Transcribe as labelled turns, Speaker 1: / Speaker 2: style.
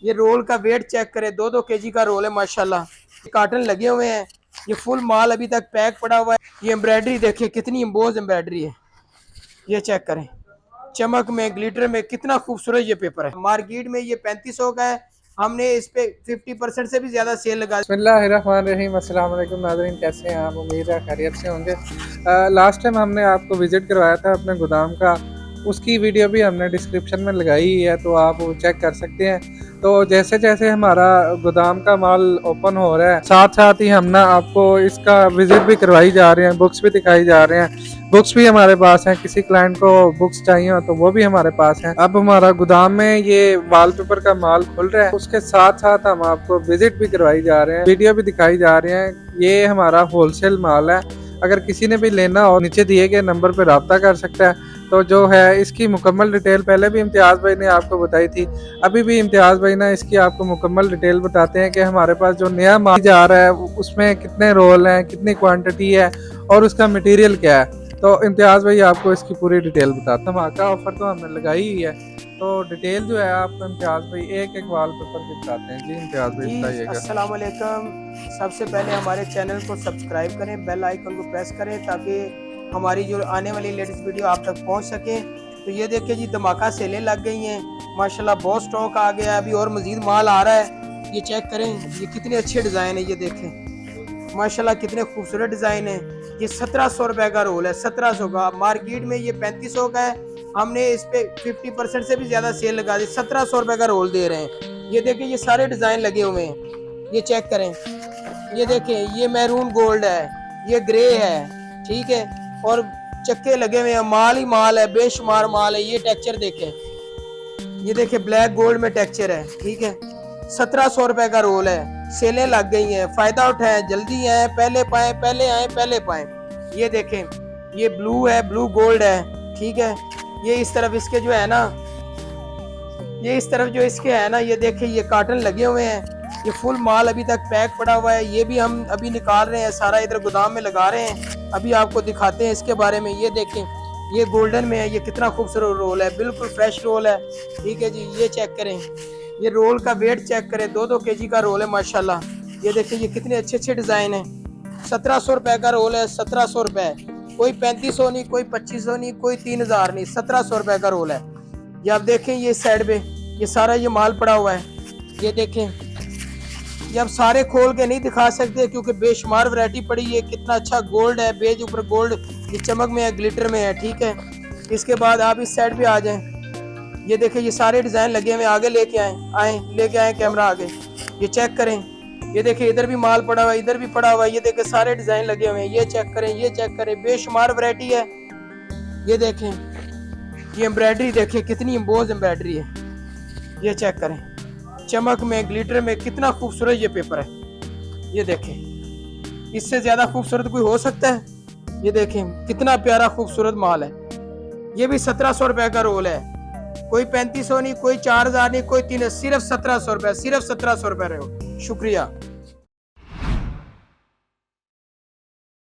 Speaker 1: ये रोल का wait check करें, 2-2 केजी का रोल है माशाल्लाह। कार्टन लगे हुए हैं, ये फुल माल अभी तक पैक पड़ा हुआ है। ये एम्ब्रॉयडरी देखिए कितनी एम्बोज एम्ब्रॉयडरी है, ये चेक करें। चमक में ग्लिटर में कितना खूबसूरत ये पेपर है। मार्केट में ये 3500 का है, हमने इस पे 50% से भी ज्यादा सेल लगा।
Speaker 2: बिस्मिल्लाहिर्रहमानिर्रहीम, अस्सलाम वालेकुम नाज़रीन, कैसे हैं आप? उम्मीद है खैरियत से होंगे। लास्ट टाइम हमने आपको विज़िट करवाया था अपने गोदाम का, उसकी वीडियो भी हमने डिस्क्रिप्शन में लगाई है, तो आप वो चेक कर सकते हैं। तो जैसे जैसे हमारा गोदाम का माल ओपन हो रहा है, साथ साथ ही हम ना आपको इसका विज़िट भी करवाई जा रहे हैं, बुक्स भी दिखाई जा रहे हैं। बुक्स भी हमारे पास हैं, किसी क्लाइंट को बुक्स चाहिए हो तो वो भी हमारे पास हैं। अब हमारा गोदाम में ये वॉलपेपर का माल खुल रहा है, उसके साथ साथ हम आपको विजिट भी करवाई जा रहे हैं, वीडियो भी दिखाई जा रहे हैं। ये हमारा होलसेल माल है, अगर किसी ने भी लेना हो नीचे दिए गए नंबर पर रब्ता कर सकता है। तो जो है इसकी मुकम्मल डिटेल पहले भी इम्तियाज़ भाई ने आपको बताई थी, अभी भी इम्तियाज़ भाई ना इसकी आपको मुकम्मल डिटेल बताते हैं कि हमारे पास जो नया माल जा रहा है उसमें कितने रोल हैं, कितनी क्वांटिटी है और उसका मटेरियल क्या है। तो इम्तियाज़ भाई आपको इसकी पूरी डिटेल बताता हूँ। धमाका ऑफर तो हमने लगाई ही है, तो डिटेल जो है आपको इम्तियाज़ भाई एक एक वाल पेपर की बताते हैं। जी इम्तियाज़ भाई
Speaker 1: जी
Speaker 2: बताइएगा।
Speaker 1: अस्सलाम वालेकुम। सबसे पहले हमारे चैनल को सब्सक्राइब करें, बेल आइकन को प्रेस करें ताकि हमारी जो आने वाली लेटेस्ट वीडियो आप तक पहुंच सके। तो ये देखिए जी, धमाका सेलें लग गई हैं माशाल्लाह, बहुत स्टॉक आ गया है, अभी और मजीद माल आ रहा है। ये चेक करें, ये कितने अच्छे डिज़ाइन है, ये देखें माशाल्लाह कितने खूबसूरत डिज़ाइन है। ये 1700 रुपए का रोल है, 1700 का। मार्केट में ये 3500 का है, हमने इस पे 50% से भी ज्यादा सेल लगा दी, 1700 रुपए का रोल दे रहे हैं। ये देखिए, ये सारे डिजाइन लगे हुए हैं, ये चेक करें। ये देखें, ये मैरून गोल्ड है, ये ग्रे है, ठीक है, और चक्के लगे हुए हैं, माल ही माल है, बेशुमार माल है। ये टेक्सचर देखें, ये देखें ब्लैक गोल्ड में टेक्सचर है, ठीक है। 1700 रुपए का रोल है, सेलें लग गई हैं, फायदा उठाएं, जल्दी है, पहले पाए पहले आए पहले पाए। ये देखें, ये ब्लू है, ब्लू गोल्ड है, ठीक है। ये इस तरफ इसके जो है ना, ये इस तरफ जो इसके है ना, ये देखें, ये कार्टन लगे हुए हैं, ये फुल माल अभी तक पैक पड़ा हुआ है। ये भी हम अभी निकाल रहे हैं, सारा इधर गोदाम में लगा रहे हैं, अभी आपको दिखाते हैं इसके बारे में। ये देखें, ये गोल्डन में है, ये कितना खूबसूरत रोल है, बिल्कुल फ्रेश रोल है, ठीक है जी। ये चेक करें, ये रोल का वेट चेक करें, 2-2 केजी का रोल है माशाल्लाह। ये देखिए, ये कितने अच्छे अच्छे डिजाइन है। 1700 रुपए का रोल है, 1700 रुपए, कोई 3500 नहीं, कोई 2500 नहीं, कोई 3000 नहीं, 1700 रुपए का रोल है। ये आप देखें, ये साइड पे ये सारा ये माल पड़ा हुआ है, ये देखें। ये अब सारे खोल के नहीं दिखा सकते क्योंकि बेशुमार वैरायटी पड़ी है। कितना अच्छा गोल्ड है, बेज ऊपर गोल्ड, ये चमक में है, ग्लिटर में है, ठीक है। इसके बाद आप इस साइड पे आ जाएं, ये देखें, ये सारे डिजाइन लगे हुए, आगे लेके आए लेके आए कैमरा आगे, ये चेक करें। ये देखें, इधर भी माल पड़ा हुआ है, इधर भी पड़ा हुआ है, ये देखें सारे डिजाइन लगे हुए हैं, ये चेक करें, ये चेक करें, बेशुमार वैरायटी है। ये देखें, ये एम्ब्रॉयडरी देखें कितनी एम्बोज एम्ब्रॉयडरी है, ये चेक करें। चमक में ग्लिटर में कितना खूबसूरत ये पेपर है, ये देखें, इससे ज्यादा खूबसूरत कोई हो सकता है? ये देखें कितना प्यारा खूबसूरत माल है। ये भी 1700 रुपए का रोल है, कोई 3500 नहीं, कोई 4000 नहीं, कोई 3, सिर्फ 1700 रुपए, सिर्फ 1700 रुपए। शुक्रिया।